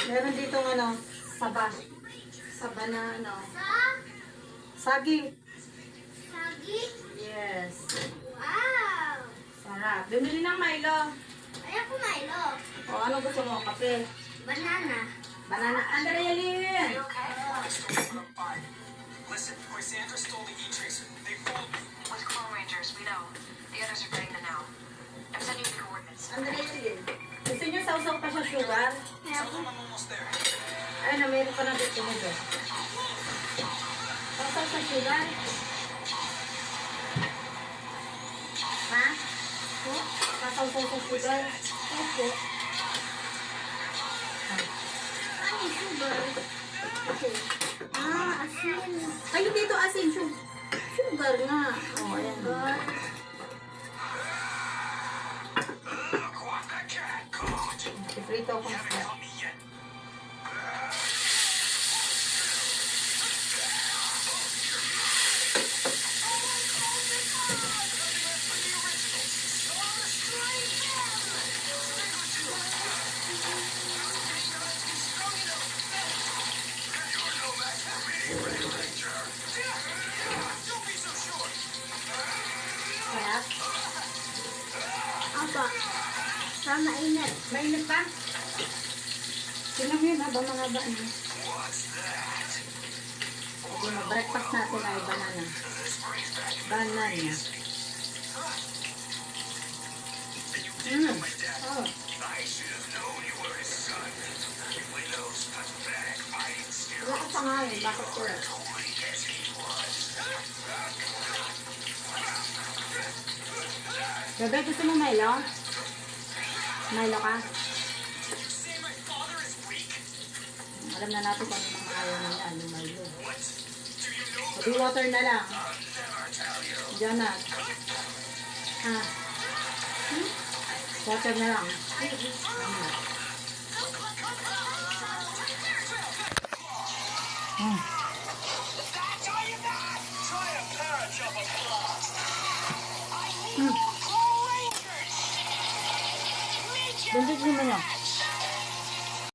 Meron dito ano, saba. Saba na ano. Sagi. Sagi? Yes. Wow! Sarap. Bumili ng Milo. Ayoko Milo. O, ano gusto mo? Kape? Banana. Banana. Andrea Lynn! Listen, Sandra stole the E-Tracer. They fooled me. With Clone Rangers, we know. The others are getting them now. I'm sending you the coordinates. Andrea Lynn. Gusto niyo sausaw pa sa sugar? Tell them I'm almost there. Ay, na meron pa na dito mo doon. Sausaw sa sugar? Ha? Sausaw sa sugar? Opo. Ano yung sugar? Asin. Ay, dito asin. Sugar nga. O, ayan. Prito ko isda. Sarap. Apa? Sa mainit. Mainit pa? Tingnan mo yun, haba-mahaba na. Okay, mag-breakfast natin ay banana. Banana. Oh. Wala ka pa nga yun. Bakit ko? Bebe, gusto mo Milo? Milo ka? Alam na natin kung ano mga ayaw ng ano, Milo. Sabi water na lang. Diyan na. Ha? Water na lang. Buntis naman yun.